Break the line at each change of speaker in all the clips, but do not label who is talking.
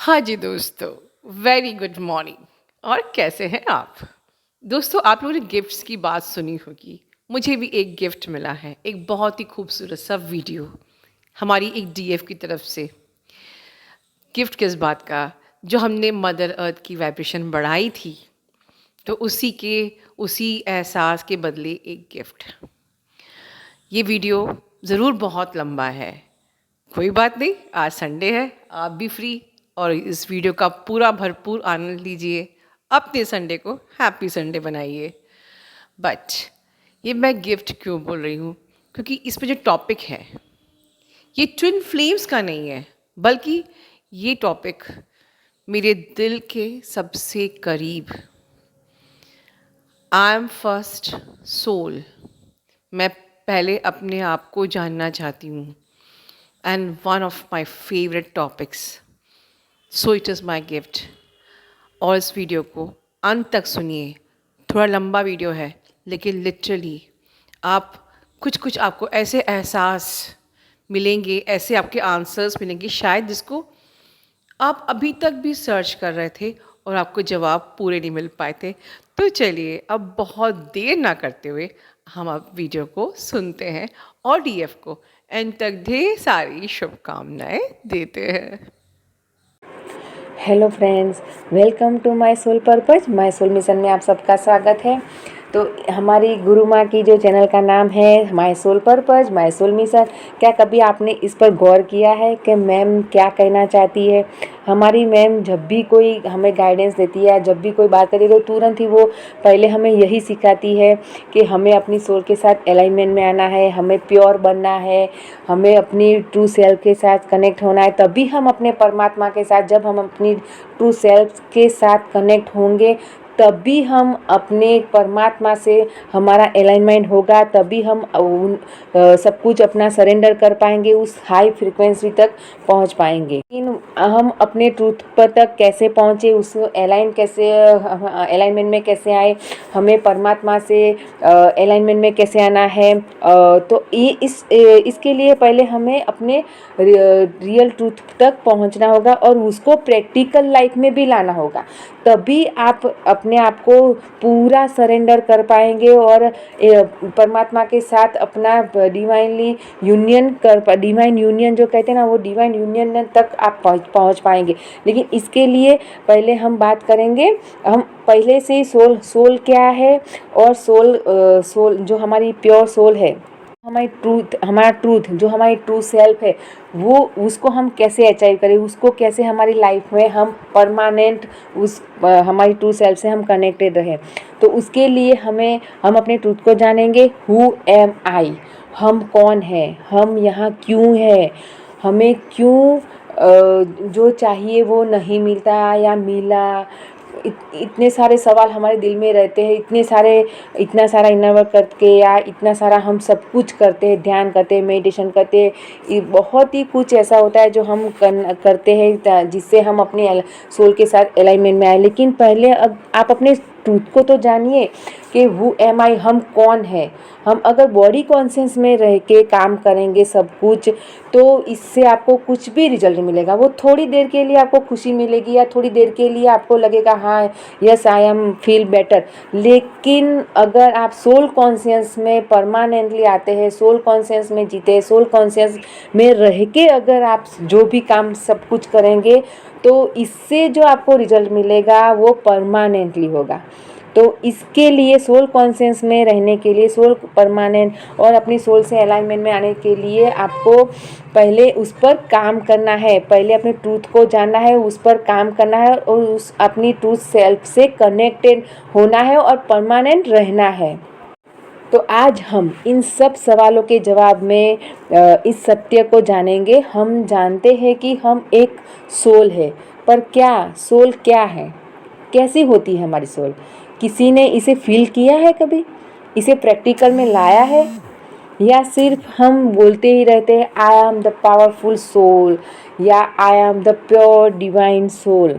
हाँ जी दोस्तों, very good morning. और कैसे हैं आप? दोस्तों, आप लोगों ने गिफ्ट्स की बात सुनी होगी। मुझे भी एक गिफ्ट मिला है, एक बहुत ही खूबसूरत सा वीडियो हमारी एक डीएफ की तरफ से। गिफ्ट किस बात का? जो हमने मदर अर्थ की वाइब्रेशन बढ़ाई थी, तो उसी एहसास के बदले एक गिफ्ट। ये वीडियो ज़रूर बहुत लंबा है, कोई बात नहीं, आज संडे है, आप भी फ्री और इस वीडियो का पूरा भरपूर आनंद लीजिए। अपने संडे को हैप्पी संडे बनाइए। बट ये मैं गिफ्ट क्यों बोल रही हूँ? क्योंकि इस पे जो टॉपिक है, ये ट्विन फ्लेम्स का नहीं है, बल्कि ये टॉपिक मेरे दिल के सबसे करीब। I am first soul. मैं पहले अपने आप को जानना चाहती हूँ। And one of my favourite topics, so it is my gift. और इस वीडियो को अंत तक सुनिए। थोड़ा लंबा वीडियो है, लेकिन लिटरली आप कुछ कुछ आपको ऐसे एहसास मिलेंगे, ऐसे आपके आंसर्स मिलेंगे शायद जिसको आप अभी तक भी सर्च कर रहे थे और आपको जवाब पूरे नहीं मिल पाए थे। तो चलिए, अब बहुत देर ना करते हुए हम अब वीडियो को सुनते हैं और डीएफ को एंड तक ढेर सारी शुभकामनाएं देते हैं।
Hello friends, welcome to my soul purpose. My soul mission में आप सबका स्वागत है। तो हमारी गुरु माँ की जो चैनल का नाम है my soul purpose, my soul mission. क्या कभी आपने इस पर गौर किया है कि मैम क्या कहना चाहती है? हमारी मैम जब भी कोई हमें गाइडेंस देती है, जब भी कोई बात करती है, तो तुरंत ही वो पहले हमें यही सिखाती है कि हमें अपनी सोल के साथ अलाइनमेंट में आना है, हमें प्योर बनना है, हमें अपनी ट्रू सेल्फ के साथ कनेक्ट होना है। तभी हम अपने परमात्मा के साथ, जब हम अपनी ट्रू सेल्फ के साथ कनेक्ट होंगे, तभी हम अपने परमात्मा से हमारा अलाइनमेंट होगा, तभी हम सब कुछ अपना सरेंडर कर पाएंगे, उस हाई फ्रिक्वेंसी तक पहुंच पाएंगे। लेकिन हम अपने ट्रूथ पर तक कैसे पहुंचे, उस अलाइनमेंट में कैसे आए, हमें परमात्मा से अलाइनमेंट में कैसे आना है, तो इसके लिए पहले हमें अपने रियल ट्रूथ तक पहुंचना होगा और उसको प्रैक्टिकल लाइफ में भी लाना होगा। तभी आप अपने आप को पूरा सरेंडर कर पाएंगे और परमात्मा के साथ अपना डिवाइन यूनियन जो कहते हैं ना, वो डिवाइन यूनियन तक आप पहुंच पाएंगे। लेकिन इसके लिए पहले हम बात करेंगे, हम पहले से ही सोल क्या है, और सोल जो हमारी प्योर सोल है, हमारा ट्रूथ जो हमारी ट्रू सेल्फ है, वो उसको हम कैसे अचीव करें, उसको कैसे हमारी लाइफ में हम परमानेंट हमारी ट्रू सेल्फ से हम कनेक्टेड रहें। तो उसके लिए हम अपने ट्रूथ को जानेंगे। हु एम आई, हम कौन हैं, हम यहाँ क्यों हैं, हमें क्यों जो चाहिए वो नहीं मिलता या मिला। इतने सारे सवाल हमारे दिल में रहते हैं, इतना सारा इनर वर्क करके या इतना सारा हम सब कुछ करते हैं, ध्यान करते हैं, मेडिटेशन करते हैं, बहुत ही कुछ ऐसा होता है जो हम करते हैं जिससे हम अपने सोल के साथ अलाइनमेंट में आए। लेकिन पहले अब आप अपने ट्रूथ को तो जानिए कि हु एम आई, हम कौन है। हम अगर बॉडी कॉन्शियस में रह के काम करेंगे सब कुछ, तो इससे आपको कुछ भी रिजल्ट नहीं मिलेगा। वो थोड़ी देर के लिए आपको खुशी मिलेगी या थोड़ी देर के लिए आपको लगेगा हाँ yes I am feel better. लेकिन अगर आप सोल कॉन्शियस में परमानेंटली आते हैं, सोल कॉन्शियस में जीते हैं, सोल कॉन्शियस में रह के अगर आप जो भी काम सब कुछ करेंगे, तो इससे जो आपको रिजल्ट मिलेगा वो परमानेंटली होगा। तो इसके लिए सोल कॉन्शियस में रहने के लिए, सोल परमानेंट और अपनी सोल से अलाइनमेंट में आने के लिए आपको पहले उस पर काम करना है, पहले अपने ट्रूथ को जानना है, उस पर काम करना है और उस अपनी ट्रूथ सेल्फ से कनेक्टेड होना है और परमानेंट रहना है। तो आज हम इन सब सवालों के जवाब में इस सत्य को जानेंगे। हम जानते हैं कि हम एक सोल है, पर सोल क्या है, कैसी होती है हमारी सोल? किसी ने इसे फील किया है कभी? इसे प्रैक्टिकल में लाया है, या सिर्फ हम बोलते ही रहते हैं I am the powerful soul, या I am the pure divine soul,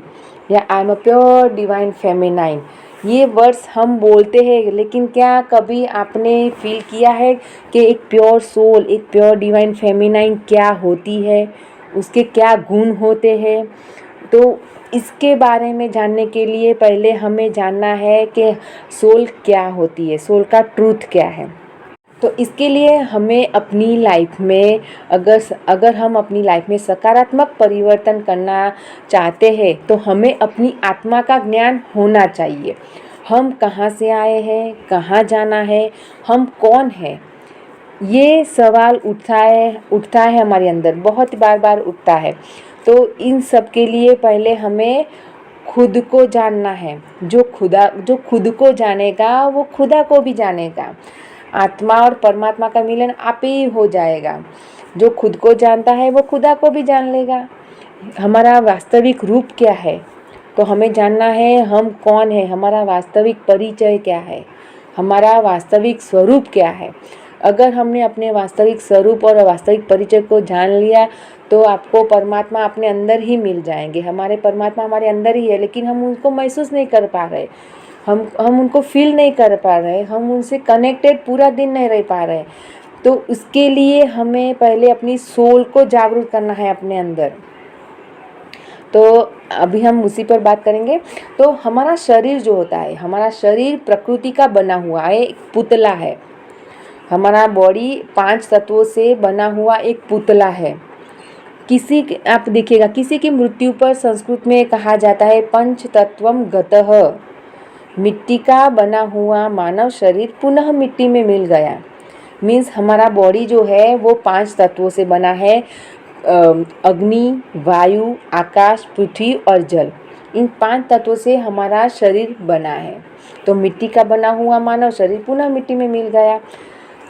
या I am a pure divine feminine. ये वर्ड्स हम बोलते हैं, लेकिन क्या कभी आपने फील किया है कि एक प्योर सोल, एक प्योर डिवाइन फेमिनाइन क्या होती है, उसके क्या गुण होते हैं? तो इसके बारे में जानने के लिए पहले हमें जानना है कि सोल क्या होती है, सोल का ट्रूथ क्या है। तो इसके लिए हमें अपनी लाइफ में अगर हम अपनी लाइफ में सकारात्मक परिवर्तन करना चाहते हैं तो हमें अपनी आत्मा का ज्ञान होना चाहिए। हम कहाँ से आए हैं, कहाँ जाना है, हम कौन हैं, ये सवाल उठता है हमारे अंदर, बहुत बार बार उठता है। तो इन सब के लिए पहले हमें खुद को जानना है। जो खुद को जानेगा वो खुदा को भी जानेगा। आत्मा और परमात्मा का मिलन आप ही हो जाएगा। जो खुद को जानता है वो खुदा को भी जान लेगा। हमारा वास्तविक रूप क्या है, तो हमें जानना है हम कौन है, हमारा वास्तविक परिचय क्या है, हमारा वास्तविक स्वरूप क्या है। अगर हमने अपने वास्तविक स्वरूप और वास्तविक परिचय को जान लिया तो आपको परमात्मा अपने अंदर ही मिल जाएंगे। हमारे परमात्मा हमारे अंदर ही है, लेकिन हम उनको महसूस नहीं कर पा रहे, हम उनको फील नहीं कर पा रहे, हम उनसे कनेक्टेड पूरा दिन नहीं रह पा रहे। तो उसके लिए हमें पहले अपनी सोल को जागरूक करना है अपने अंदर। तो अभी हम उसी पर बात करेंगे। तो हमारा शरीर जो होता है, हमारा शरीर प्रकृति का बना हुआ है, एक पुतला है। हमारा बॉडी 5 तत्वों से बना हुआ एक पुतला है। आप देखिएगा, किसी की मृत्यु पर संस्कृत में कहा जाता है पंच तत्वम गतः। मिट्टी का बना हुआ मानव शरीर पुनः मिट्टी में मिल गया। मीन्स हमारा बॉडी जो है वो 5 तत्वों से बना है, अग्नि, वायु, आकाश, पृथ्वी और जल। इन 5 तत्वों से हमारा शरीर बना है। तो मिट्टी का बना हुआ मानव शरीर पुनः मिट्टी में मिल गया।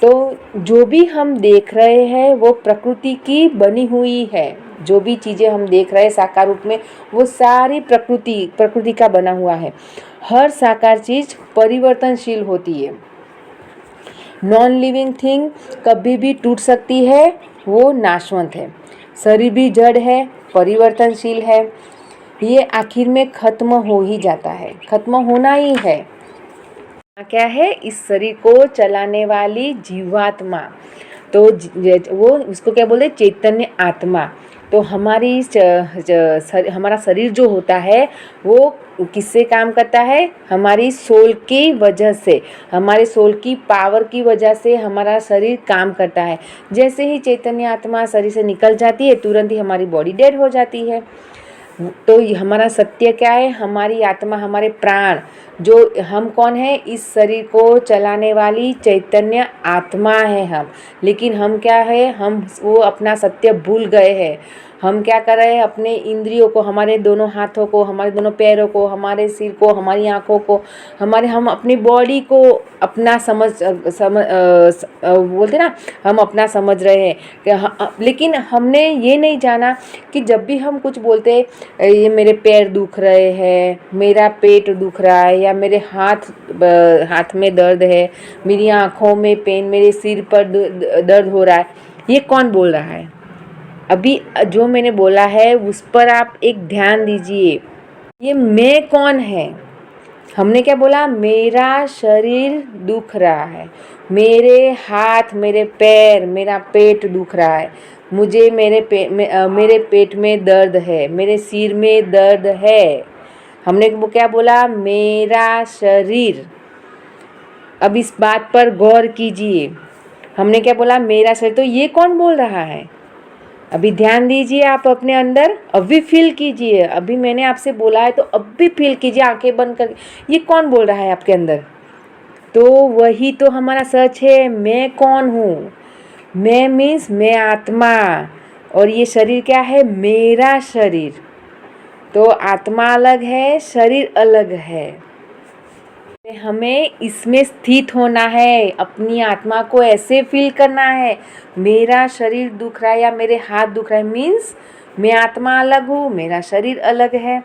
तो जो भी हम देख रहे हैं वो प्रकृति की बनी हुई है। जो भी चीज़ें हम देख रहे हैं साकार रूप में, वो सारी प्रकृति का बना हुआ है। हर साकार चीज़ परिवर्तनशील होती है। नॉन लिविंग थिंग कभी भी टूट सकती है, वो नाशवंत है। शरीर भी जड़ है, परिवर्तनशील है, ये आखिर में खत्म हो ही जाता है, खत्म होना ही है। क्या है? इस शरीर को चलाने वाली जीवात्मा। तो वो उसको क्या बोलते हैं? चैतन्य आत्मा। तो हमारा शरीर जो होता है वो किससे काम करता है? हमारी सोल की वजह से, हमारे सोल की पावर की वजह से हमारा शरीर काम करता है। जैसे ही चैतन्य आत्मा शरीर से निकल जाती है तुरंत ही हमारी बॉडी डेड हो जाती है। तो हमारा सत्य क्या है? हमारी आत्मा, हमारे प्राण, जो हम कौन है? इस शरीर को चलाने वाली चैतन्य आत्मा है हम। लेकिन हम क्या है? हम वो अपना सत्य भूल गए हैं। हम क्या कर रहे हैं? अपने इंद्रियों को, हमारे दोनों हाथों को, हमारे दोनों पैरों को, हमारे सिर को, हमारी आँखों को, हम अपनी बॉडी को अपना बोलते ना, हम अपना समझ रहे हैं लेकिन हमने ये नहीं जाना कि जब भी हम कुछ बोलते ये मेरे पैर दुख रहे हैं, मेरा पेट दुख रहा है, या मेरे हाथ में दर्द है, मेरी आँखों में पेन, मेरे सिर पर दर्द हो रहा है, ये कौन बोल रहा है? अभी जो मैंने बोला है उस पर आप एक ध्यान दीजिए। ये मैं कौन है? हमने क्या बोला? मेरा शरीर दुख रहा है, मेरे हाथ, मेरे पैर, मेरा पेट दुख रहा है, मुझे मेरे पेट में दर्द है, मेरे सिर में दर्द है। हमने वो क्या बोला? मेरा शरीर। अब इस बात पर गौर कीजिए। हमने क्या बोला? मेरा शरीर। तो ये कौन बोल रहा है? अभी ध्यान दीजिए आप अपने अंदर, अभी फील कीजिए। अभी मैंने आपसे बोला है तो अब भी फील कीजिए आंखें बंद कर। ये कौन बोल रहा है आपके अंदर? तो वही तो हमारा सच है। मैं कौन हूँ? मैं मीन्स मैं आत्मा, और ये शरीर क्या है? मेरा शरीर। तो आत्मा अलग है, शरीर अलग है। हमें इसमें स्थित होना है, अपनी आत्मा को ऐसे फील करना है। मेरा शरीर दुख रहा है या मेरे हाथ दुख रहा है, मीन्स मैं आत्मा अलग हूँ, मेरा शरीर अलग है।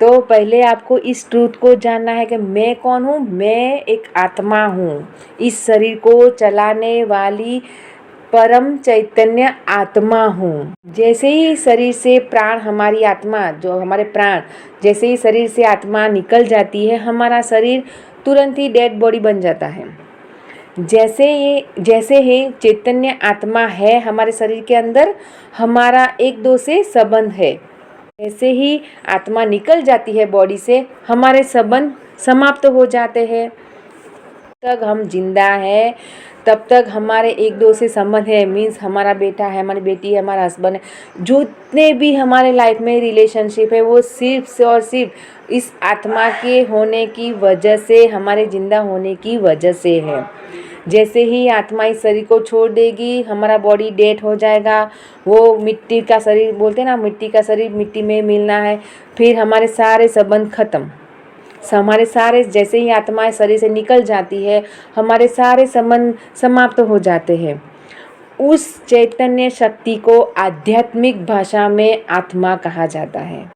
तो पहले आपको इस ट्रूथ को जानना है कि मैं कौन हूँ। मैं एक आत्मा हूँ, इस शरीर को चलाने वाली परम चैतन्य आत्मा हूँ। जैसे ही शरीर से प्राण, हमारी आत्मा, जो हमारे प्राण, जैसे ही शरीर से आत्मा निकल जाती है, हमारा शरीर तुरंत ही डेड बॉडी बन जाता है। जैसे ही चैतन्य आत्मा है हमारे शरीर के अंदर, हमारा एक दो से संबंध है। जैसे ही आत्मा निकल जाती है बॉडी से, हमारे संबंध समाप्त हो जाते हैं। तक हम जिंदा हैं तब तक हमारे एक दो से संबंध है, मीन्स हमारा बेटा है, हमारी बेटी है, हमारा हस्बैंड है, जितने भी हमारे लाइफ में रिलेशनशिप है वो सिर्फ से और सिर्फ इस आत्मा के होने की वजह से, हमारे जिंदा होने की वजह से है। जैसे ही आत्मा इस शरीर को छोड़ देगी, हमारा बॉडी डेड हो जाएगा, वो मिट्टी का शरीर बोलते हैं ना, मिट्टी का शरीर मिट्टी में मिलना है, फिर हमारे सारे संबंध खत्म। हमारे सारे, जैसे ही आत्मा शरीर से निकल जाती है, हमारे सारे संबंध समाप्त हो जाते हैं। उस चैतन्य शक्ति को आध्यात्मिक भाषा में आत्मा कहा जाता है।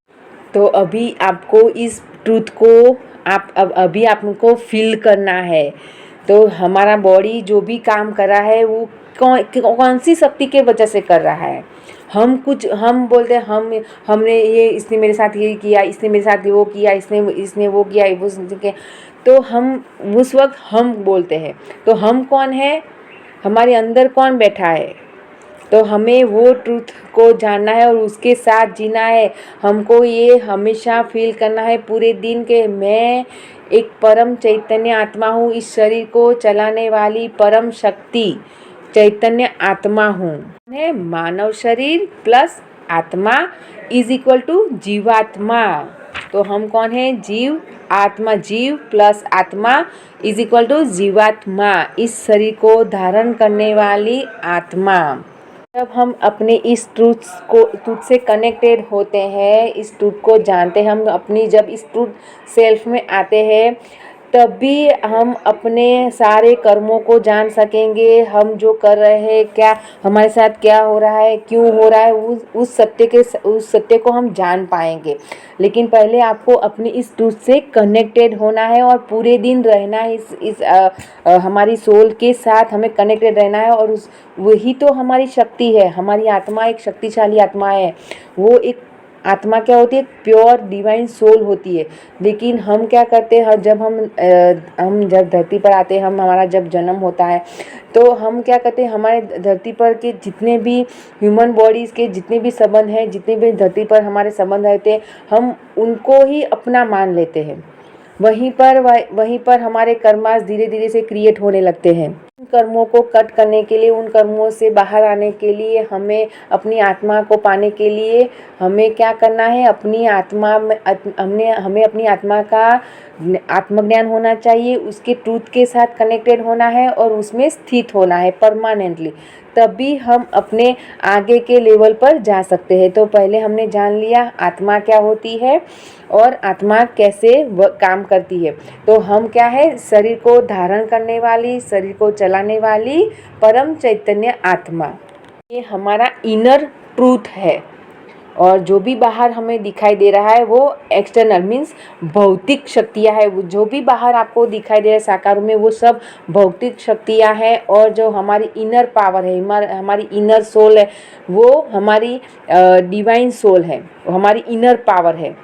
तो अभी आपको इस ट्रूथ को अभी आपको फील करना है। तो हमारा बॉडी जो भी काम कर रहा है वो कौन सी शक्ति के वजह से कर रहा है। हम बोलते हैं हमने ये, इसने मेरे साथ ये किया, इसने मेरे साथ वो किया, इसने वो किया, वो किया, तो हम उस वक्त हम बोलते हैं। तो हम कौन है, हमारे अंदर कौन बैठा है। तो हमें वो ट्रूथ को जानना है और उसके साथ जीना है। हमको ये हमेशा फील करना है पूरे दिन के, मैं एक परम चैतन्य आत्मा हूँ, इस शरीर को चलाने वाली परम शक्ति चैतन्य आत्मा हूँ। मानव शरीर प्लस आत्मा इज इक्वल टू जीवात्मा। तो हम कौन है, जीव आत्मा, जीव प्लस आत्मा इज इक्वल टू जीवात्मा, इस शरीर को धारण करने वाली आत्मा। जब हम अपने इस ट्रूथ से कनेक्टेड होते हैं, इस ट्रूथ को जानते हैं, हम अपनी जब इस ट्रूथ सेल्फ में आते हैं, तभी हम अपने सारे कर्मों को जान सकेंगे। हम जो कर रहे हैं, क्या हमारे साथ क्या हो रहा है, क्यों हो रहा है, उस सत्य को हम जान पाएंगे। लेकिन पहले आपको अपनी इस ट्रूथ से कनेक्टेड होना है और पूरे दिन रहना है हमारी सोल के साथ हमें कनेक्टेड रहना है। और वही तो हमारी शक्ति है। हमारी आत्मा एक शक्तिशाली आत्मा है। वो एक आत्मा क्या होती है, प्योर डिवाइन सोल होती है। लेकिन हम क्या करते हैं, हम जब धरती पर आते हैं, हमारा जब जन्म होता है, तो हम क्या करते हैं, हमारे धरती पर के जितने भी ह्यूमन बॉडीज़ के जितने भी संबंध हैं, जितने भी धरती पर हमारे संबंध रहते हैं, हम उनको ही अपना मान लेते हैं। वहीं पर हमारे कर्मास धीरे धीरे से क्रिएट होने लगते हैं। उन कर्मों को कट करने के लिए, उन कर्मों से बाहर आने के लिए, हमें अपनी आत्मा को पाने के लिए हमें क्या करना है, हमें अपनी आत्मा का आत्मज्ञान होना चाहिए, उसके ट्रूथ के साथ कनेक्टेड होना है और उसमें स्थित होना है परमानेंटली। तभी हम अपने आगे के लेवल पर जा सकते हैं। तो पहले हमने जान लिया आत्मा क्या होती है और आत्मा कैसे काम करती है। तो हम क्या है, शरीर को धारण करने वाली, शरीर को चलाने वाली परम चैतन्य आत्मा, ये हमारा इनर ट्रूथ है। और जो भी बाहर हमें दिखाई दे रहा है वो एक्सटर्नल मीन्स भौतिक शक्तियाँ है। जो भी बाहर आपको दिखाई दे रहा है साकार में, वो सब भौतिक शक्तियाँ हैं। और जो हमारी इनर पावर है, हमारी इनर सोल है, वो हमारी डिवाइन सोल है, वो हमारी इनर पावर है।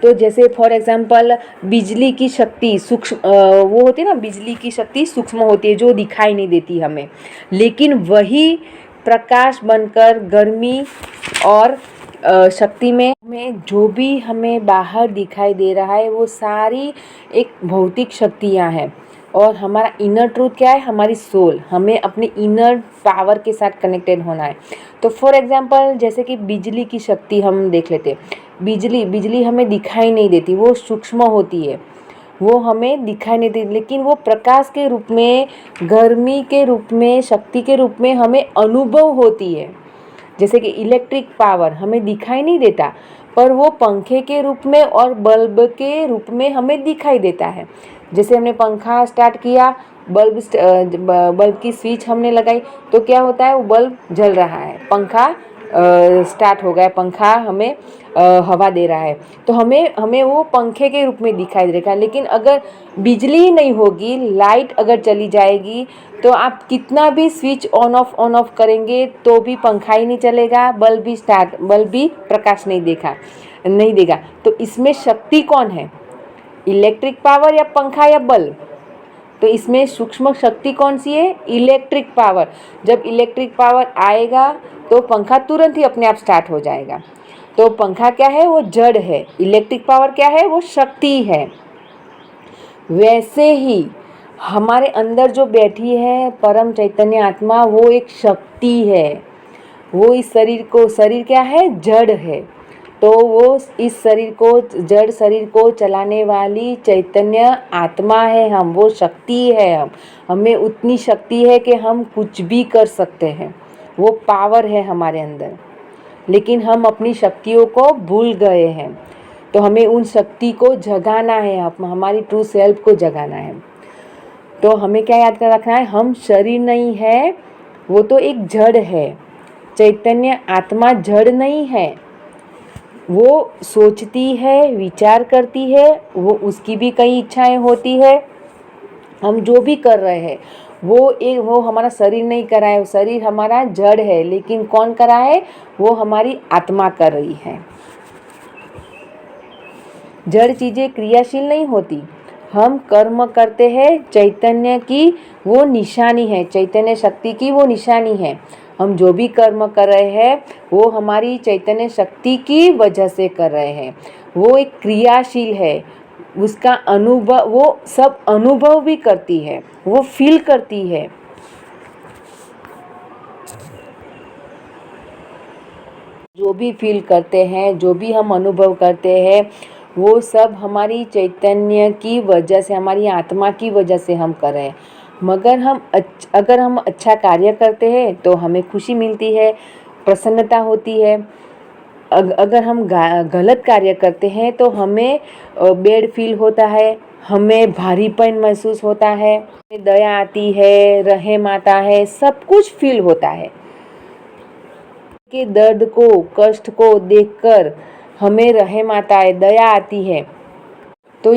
तो जैसे फॉर एग्जांपल बिजली की शक्ति सूक्ष्म वो होती है ना, बिजली की शक्ति सूक्ष्म होती है जो दिखाई नहीं देती हमें, लेकिन वही प्रकाश बनकर गर्मी और शक्ति में जो भी हमें बाहर दिखाई दे रहा है वो सारी एक भौतिक शक्तियाँ हैं। और हमारा इनर ट्रूथ क्या है, हमारी सोल, हमें अपनी इनर पावर के साथ कनेक्टेड होना है। तो फॉर एग्जांपल जैसे कि बिजली की शक्ति हम देख लेते हैं। बिजली हमें दिखाई नहीं देती, वो सूक्ष्म होती है, वो हमें दिखाई नहीं देती, लेकिन वो प्रकाश के रूप में, गर्मी के रूप में, शक्ति के रूप में हमें अनुभव होती है। जैसे कि इलेक्ट्रिक पावर हमें दिखाई नहीं देता, पर वो पंखे के रूप में और बल्ब के रूप में हमें दिखाई देता है। जैसे हमने पंखा स्टार्ट किया, बल्ब की स्विच हमने लगाई, तो क्या होता है, वो बल्ब जल रहा है, पंखा स्टार्ट हो गया, पंखा हमें हवा दे रहा है। तो हमें वो पंखे के रूप में दिखाई देगा। लेकिन अगर बिजली नहीं होगी, लाइट अगर चली जाएगी, तो आप कितना भी स्विच ऑन ऑफ करेंगे तो भी पंखा ही नहीं चलेगा, बल्ब भी प्रकाश नहीं देगा। तो इसमें शक्ति कौन है, इलेक्ट्रिक पावर या पंखा या बल्ब? तो इसमें सूक्ष्म शक्ति कौन सी है, इलेक्ट्रिक पावर। जब इलेक्ट्रिक पावर आएगा तो पंखा तुरंत ही अपने आप स्टार्ट हो जाएगा। तो पंखा क्या है, वो जड़ है, इलेक्ट्रिक पावर क्या है, वो शक्ति है। वैसे ही हमारे अंदर जो बैठी है परम चैतन्य आत्मा, वो एक शक्ति है। वो इस शरीर क्या है, जड़ है। तो वो इस शरीर को, जड़ शरीर को चलाने वाली चैतन्य आत्मा है हम, वो शक्ति है हम। हमें उतनी शक्ति है कि हम कुछ भी कर सकते हैं, वो पावर है हमारे अंदर। लेकिन हम अपनी शक्तियों को भूल गए हैं, तो हमें उन शक्ति को जगाना है, हमारी ट्रू सेल्फ को जगाना है। तो हमें क्या याद कर रखना है, हम शरीर नहीं है, वो तो एक जड़ है। चैतन्य आत्मा जड़ नहीं है, वो सोचती है, विचार करती है, वो उसकी भी कई इच्छाएं होती है। हम जो भी कर रहे हैं वो हमारा शरीर नहीं कर रहा है, शरीर हमारा जड़ है, लेकिन कौन कर रहा है, वो हमारी आत्मा कर रही है। जड़ चीज़ें क्रियाशील नहीं होती, हम कर्म करते हैं, चैतन्य की वो निशानी है, चैतन्य शक्ति की वो निशानी है। हम जो भी कर्म कर रहे हैं वो हमारी चैतन्य शक्ति की वजह से कर रहे हैं। वो एक क्रियाशील है, उसका अनुभव, वो सब अनुभव भी करती है, वो फील करती है। जो भी फील करते हैं, जो भी हम अनुभव करते हैं, वो सब हमारी चैतन्य की वजह से, हमारी आत्मा की वजह से हम कर रहे हैं। मगर अगर हम अच्छा कार्य करते हैं तो हमें खुशी मिलती है, प्रसन्नता होती है। अगर हम गलत कार्य करते हैं तो हमें बैड फील होता है, हमें भारीपन महसूस होता है, दया आती है, रहम आता है, सब कुछ फील होता है। के दर्द को, कष्ट को देखकर हमें रहम आता है, दया आती है। तो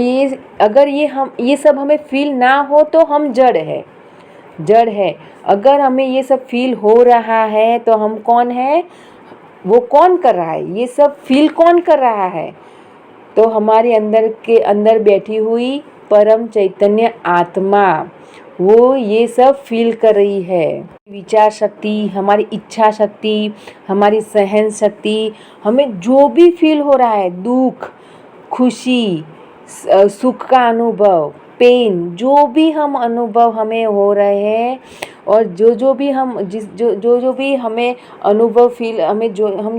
अगर ये सब हमें फील ना हो तो हम जड़ है। अगर हमें ये सब फील हो रहा है तो हम कौन है, वो कौन कर रहा है, ये सब फील कौन कर रहा है, तो हमारे अंदर बैठी हुई परम चैतन्य आत्मा, वो ये सब फील कर रही है। विचार शक्ति, हमारी इच्छा शक्ति, हमारी सहन शक्ति, हमें जो भी फील हो रहा है, दुख, खुशी, सुख का अनुभव, पेन, जो भी हम अनुभव हमें हो रहे हैं, और जो भी हम जो भी हमें अनुभव फील, हम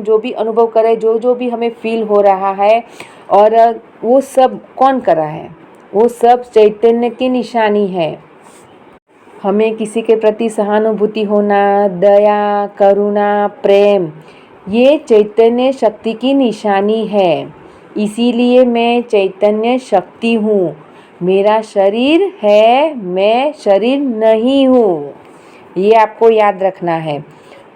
जो भी अनुभव कर रहे हैं, जो भी हमें फील हो रहा है, और वो सब कौन कर रहा है, वो सब चैतन्य की निशानी है। हमें किसी के प्रति सहानुभूति होना, दया, करुणा, प्रेम, ये चैतन्य शक्ति की निशानी है। इसीलिए मैं चैतन्य शक्ति हूँ। मेरा शरीर है, मैं शरीर नहीं हूँ। ये आपको याद रखना है।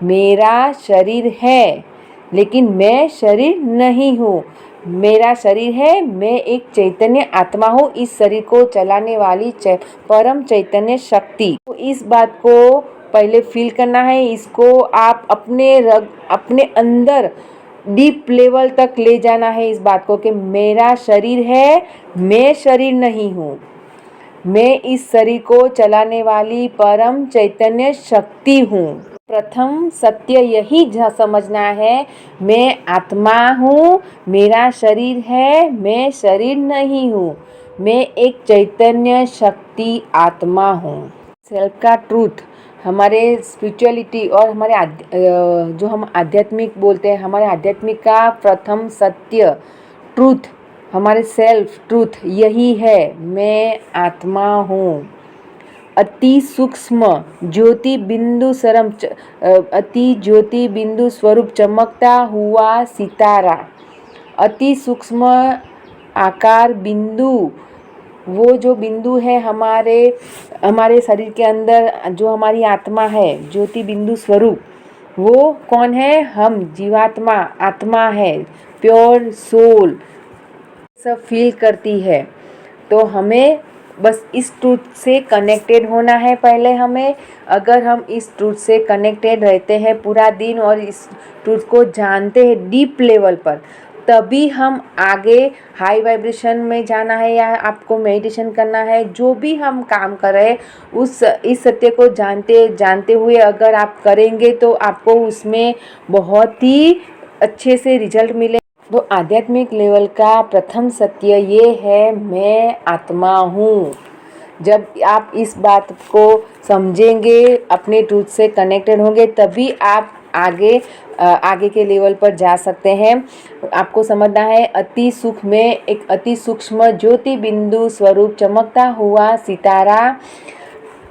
मेरा शरीर है, लेकिन मैं शरीर नहीं हूँ। मेरा शरीर है, मैं एक चैतन्य आत्मा हूँ, इस शरीर को चलाने वाली परम चैतन्य शक्ति। तो इस बात को पहले फील करना है, इसको आप अपने अंदर डीप लेवल तक ले जाना है, इस बात को कि मेरा शरीर है, मैं शरीर नहीं हूँ। मैं इस शरीर को चलाने वाली परम चैतन्य शक्ति हूँ। प्रथम सत्य यही समझना है, मैं आत्मा हूँ, मेरा शरीर है, मैं शरीर नहीं हूँ। मैं एक चैतन्य शक्ति आत्मा हूँ। सेल्फ का ट्रूथ, हमारे स्पिरिचुअलिटी और हमारे जो हम आध्यात्मिक बोलते हैं, हमारे आध्यात्मिक का प्रथम सत्य, ट्रूथ, हमारे सेल्फ ट्रूथ यही है, मैं आत्मा हूँ। अति सूक्ष्म ज्योति बिंदु स्वरूप चमकता हुआ सितारा। अति सूक्ष्म आकार बिंदु, वो जो बिंदु है हमारे शरीर के अंदर, जो हमारी आत्मा है, ज्योति बिंदु स्वरूप, वो कौन है, हम जीवात्मा, आत्मा है, प्योर सोल, सब फील करती है। तो हमें बस इस ट्रूथ से कनेक्टेड होना है पहले हमें। अगर हम इस ट्रूथ से कनेक्टेड रहते हैं पूरा दिन और इस ट्रूथ को जानते हैं डीप लेवल पर, तभी हम आगे हाई वाइब्रेशन में जाना है या आपको मेडिटेशन करना है, जो भी हम काम कर रहे हैं इस सत्य को जानते हुए अगर आप करेंगे तो आपको उसमें बहुत ही अच्छे से रिजल्ट मिले। तो आध्यात्मिक लेवल का प्रथम सत्य ये है, मैं आत्मा हूँ। जब आप इस बात को समझेंगे, अपने ट्रूथ से कनेक्टेड होंगे, तभी आप आगे के लेवल पर जा सकते हैं। आपको समझना है, अति सुख में एक अति सूक्ष्म ज्योति बिंदु स्वरूप चमकता हुआ सितारा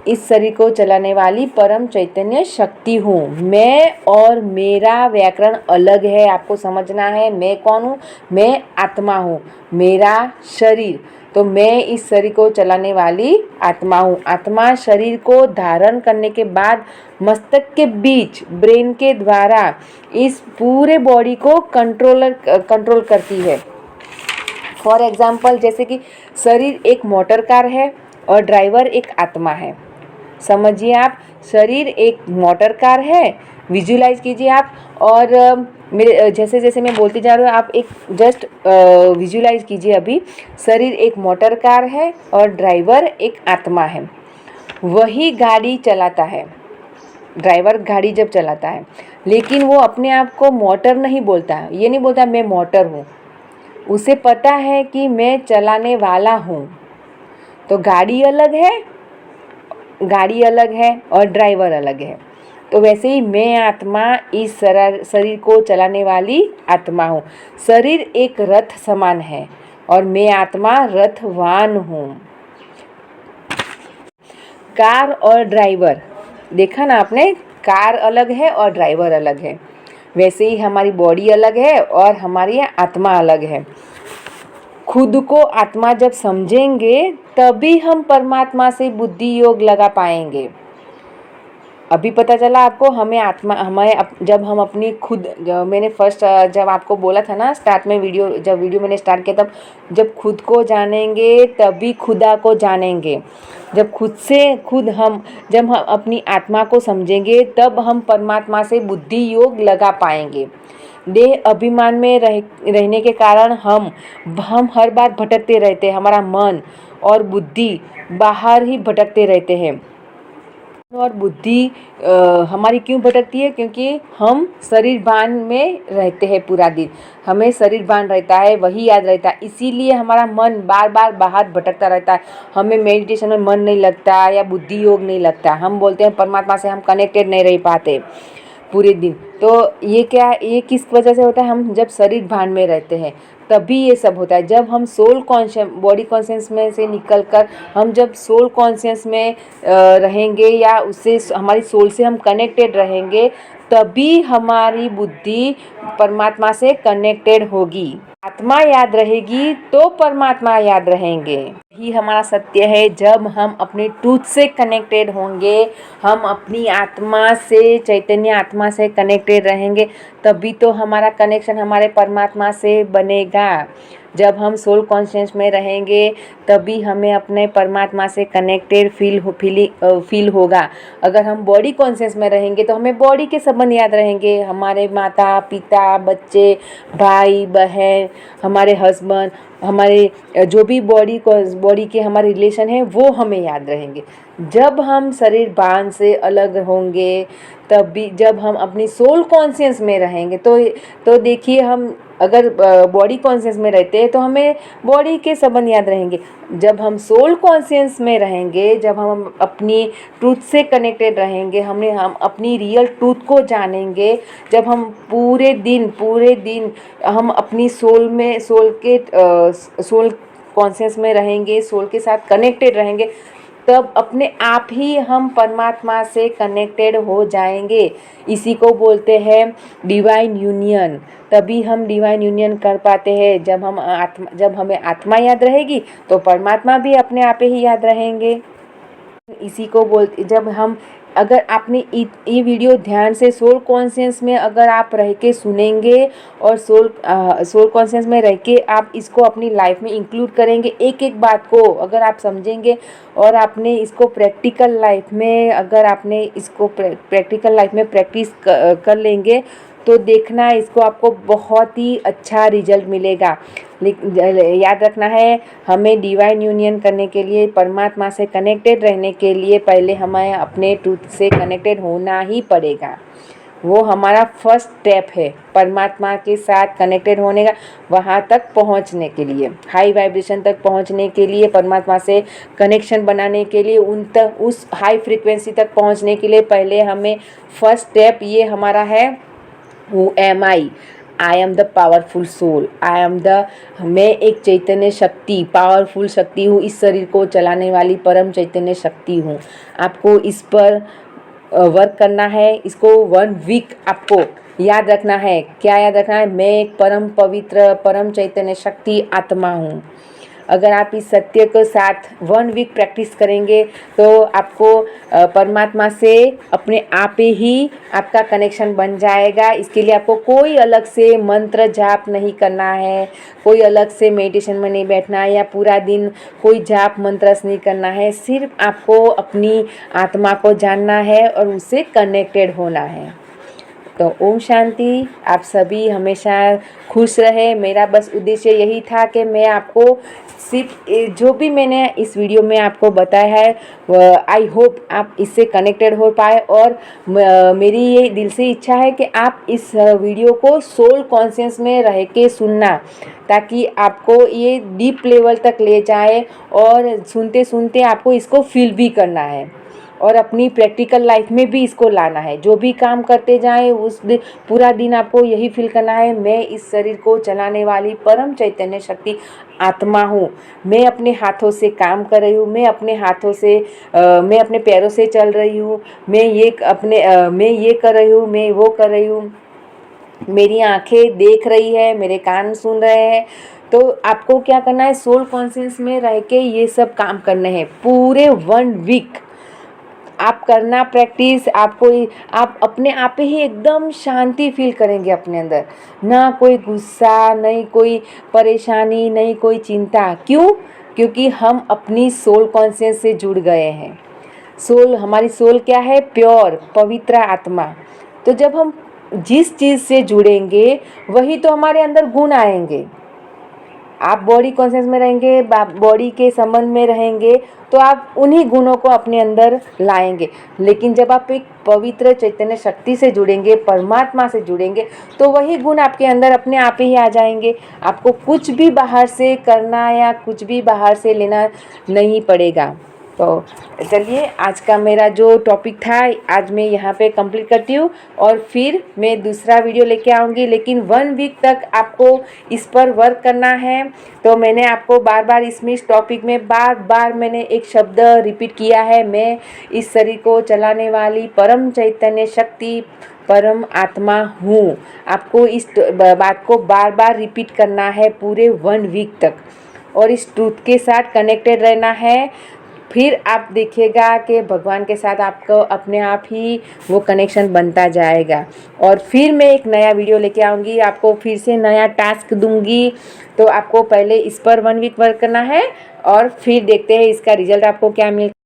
इस शरीर को चलाने वाली परम चैतन्य शक्ति हूँ। मैं और मेरा व्याकरण अलग है, आपको समझना है। मैं कौन हूँ? मैं आत्मा हूँ। मेरा शरीर, तो मैं इस शरीर को चलाने वाली आत्मा हूँ। आत्मा शरीर को धारण करने के बाद मस्तक के बीच ब्रेन के द्वारा इस पूरे बॉडी को कंट्रोल करती है। फॉर एग्जाम्पल, जैसे कि शरीर एक मोटर कार है और ड्राइवर एक आत्मा है। समझिए आप, शरीर एक मोटर कार है, विजुलाइज कीजिए आप। और मेरे जैसे जैसे मैं बोलती जा रही हूँ, आप एक जस्ट विजुलाइज कीजिए। अभी शरीर एक मोटर कार है और ड्राइवर एक आत्मा है। वही गाड़ी चलाता है, ड्राइवर गाड़ी जब चलाता है, लेकिन वो अपने आप को मोटर नहीं बोलता है। ये नहीं बोलता मैं मोटर हूँ, उसे पता है कि मैं चलाने वाला हूँ। तो गाड़ी अलग है और ड्राइवर अलग है। तो वैसे ही मैं आत्मा इस शरीर को चलाने वाली आत्मा हूँ। शरीर एक रथ समान है और मैं आत्मा रथवान हूँ। कार और ड्राइवर, देखा ना आपने, कार अलग है और ड्राइवर अलग है। वैसे ही हमारी बॉडी अलग है और हमारी आत्मा अलग है। खुद को आत्मा जब समझेंगे, तभी हम परमात्मा से बुद्धि योग लगा पाएंगे। अभी पता चला आपको, जब हम अपनी खुद, मैंने फर्स्ट जब आपको बोला था ना स्टार्ट में, जब वीडियो मैंने स्टार्ट किया, तब जब खुद को जानेंगे तभी खुदा को जानेंगे। जब हम अपनी आत्मा को समझेंगे, तब हम परमात्मा से बुद्धि योग लगा पाएंगे। देह अभिमान में रहने के कारण हम हर बार भटकते रहते हैं। हमारा मन और बुद्धि बाहर ही भटकते रहते हैं। और बुद्धि हमारी क्यों भटकती है? क्योंकि हम शरीर भान में रहते हैं पूरा दिन। हमें शरीर भान रहता है, वही याद रहता है, इसीलिए हमारा मन बार बार बाहर भटकता रहता है। हमें मेडिटेशन में मन नहीं लगता या बुद्धि योग नहीं लगता। हम बोलते हैं परमात्मा से हम कनेक्टेड नहीं रह पाते पूरे दिन। तो ये किस वजह से होता है? हम जब शरीर भान में रहते हैं तभी ये सब होता है। जब हम बॉडी कॉन्शियस में से निकल कर हम जब सोल कॉन्शियस में रहेंगे, या उससे हमारी सोल से हम कनेक्टेड रहेंगे, तभी हमारी बुद्धि परमात्मा से कनेक्टेड होगी। आत्मा याद रहेगी तो परमात्मा याद रहेंगे। यही हमारा सत्य है। जब हम अपने ट्रूथ से कनेक्टेड होंगे, हम अपनी आत्मा से, चैतन्य आत्मा से कनेक्टेड रहेंगे, तभी तो हमारा कनेक्शन हमारे परमात्मा से बनेगा। जब हम सोल कॉन्शियस में रहेंगे, तभी हमें अपने परमात्मा से कनेक्टेड फील होगा। अगर हम बॉडी कॉन्शियस में रहेंगे तो हमें बॉडी के संबंध याद रहेंगे। हमारे माता पिता, बच्चे, भाई बहन, हमारे हस्बैंड, हमारे जो भी बॉडी के हमारे रिलेशन हैं, वो हमें याद रहेंगे। जब हम शरीर भान से अलग होंगे, तभी जब हम अपनी सोल कॉन्शियस में रहेंगे, तो देखिए, हम अगर बॉडी कॉन्शियस में रहते हैं तो हमें बॉडी के संबंध याद रहेंगे। जब हम सोल कॉन्शियस में रहेंगे, जब हम अपनी ट्रूथ से कनेक्टेड रहेंगे, हम अपनी रियल ट्रूथ को जानेंगे, जब हम पूरे दिन हम अपनी सोल कॉन्शियस में रहेंगे, सोल के साथ कनेक्टेड रहेंगे, तब अपने आप ही हम परमात्मा से कनेक्टेड हो जाएंगे। इसी को बोलते हैं डिवाइन यूनियन। तभी हम डिवाइन यूनियन कर पाते हैं। जब हमें आत्मा याद रहेगी तो परमात्मा भी अपने आप ही याद रहेंगे। इसी को बोलते, जब हम, अगर आपने ये वीडियो ध्यान से सोल कॉन्शियस में अगर आप रह के सुनेंगे और सोल कॉन्शियस में रह के आप इसको अपनी लाइफ में इंक्लूड करेंगे, एक एक बात को अगर आप समझेंगे और आपने इसको प्रैक्टिकल लाइफ में प्रैक्टिस कर लेंगे, तो देखना, इसको आपको बहुत ही अच्छा रिजल्ट मिलेगा। याद रखना है, हमें डिवाइन यूनियन करने के लिए, परमात्मा से कनेक्टेड रहने के लिए, पहले हमें अपने ट्रूथ से कनेक्टेड होना ही पड़ेगा। वो हमारा फर्स्ट स्टेप है परमात्मा के साथ कनेक्टेड होने का, वहाँ तक पहुँचने के लिए, हाई वाइब्रेशन तक पहुँचने के लिए, परमात्मा से कनेक्शन बनाने के लिए, उन तक उस हाई फ्रीक्वेंसी तक पहुँचने के लिए पहले हमें फर्स्ट स्टेप ये हमारा है, who am I am the powerful soul, I am the, मैं एक चैतन्य शक्ति, पावरफुल शक्ति हूँ, इस शरीर को चलाने वाली परम चैतन्य शक्ति हूँ। आपको इस पर वर्क करना है, इसको 1 वीक आपको याद रखना है। क्या याद रखना है? मैं एक परम पवित्र परम चैतन्य शक्ति आत्मा हूँ। अगर आप इस सत्य के साथ 1 वीक प्रैक्टिस करेंगे तो आपको परमात्मा से अपने आप ही आपका कनेक्शन बन जाएगा। इसके लिए आपको कोई अलग से मंत्र जाप नहीं करना है, कोई अलग से मेडिटेशन में नहीं बैठना है, या पूरा दिन कोई जाप मंत्र नहीं करना है। सिर्फ आपको अपनी आत्मा को जानना है और उससे कनेक्टेड होना है। तो ओम शांति, आप सभी हमेशा खुश रहे। मेरा बस उद्देश्य यही था कि मैं आपको सिर्फ जो भी मैंने इस वीडियो में आपको बताया है, आई होप आप इससे कनेक्टेड हो पाए। और मेरी ये दिल से इच्छा है कि आप इस वीडियो को सोल कॉन्शियस में रह के सुनना, ताकि आपको ये डीप लेवल तक ले जाए और सुनते सुनते आपको इसको फील भी करना है और अपनी प्रैक्टिकल लाइफ में भी इसको लाना है। जो भी काम करते जाएं उस दिन पूरा दिन आपको यही फील करना है, मैं इस शरीर को चलाने वाली परम चैतन्य शक्ति आत्मा हूँ। मैं अपने हाथों से काम कर रही हूँ, मैं अपने हाथों से मैं अपने पैरों से चल रही हूँ, मैं ये कर रही हूँ, मैं वो कर रही हूँ, मेरी आंखें देख रही है, मेरे कान सुन रहे हैं। तो आपको क्या करना है? सोल कॉन्शियस में रह के ये सब काम करने हैं पूरे 1 वीक। आप करना प्रैक्टिस, आप अपने आप ही एकदम शांति फील करेंगे अपने अंदर, ना कोई गुस्सा, नहीं कोई परेशानी, नहीं कोई चिंता। क्यों? क्योंकि हम अपनी सोल कॉन्शियस से जुड़ गए हैं। सोल, हमारी सोल क्या है? प्योर पवित्र आत्मा। तो जब हम जिस चीज़ से जुड़ेंगे वही तो हमारे अंदर गुण आएंगे। आप बॉडी कॉन्शियस में रहेंगे, बॉडी के संबंध में रहेंगे, तो आप उन्हीं गुणों को अपने अंदर लाएंगे। लेकिन जब आप एक पवित्र चैतन्य शक्ति से जुड़ेंगे, परमात्मा से जुड़ेंगे, तो वही गुण आपके अंदर अपने आप ही आ जाएंगे। आपको कुछ भी बाहर से करना या कुछ भी बाहर से लेना नहीं पड़ेगा। तो चलिए, आज का मेरा जो टॉपिक था आज मैं यहाँ पे कंप्लीट करती हूँ और फिर मैं दूसरा वीडियो लेके आऊँगी। लेकिन 1 वीक तक आपको इस पर वर्क करना है। तो मैंने आपको बार बार इस टॉपिक में बार बार मैंने एक शब्द रिपीट किया है, मैं इस शरीर को चलाने वाली परम चैतन्य शक्ति परम आत्मा हूँ। आपको इस बात को बार बार रिपीट करना है पूरे 1 वीक तक और इस ट्रूथ के साथ कनेक्टेड रहना है। फिर आप देखिएगा कि भगवान के साथ आपको अपने आप ही वो कनेक्शन बनता जाएगा। और फिर मैं एक नया वीडियो लेके आऊँगी, आपको फिर से नया टास्क दूँगी। तो आपको पहले इस पर 1 वीक वर्क करना है और फिर देखते हैं इसका रिजल्ट आपको क्या मिलता है।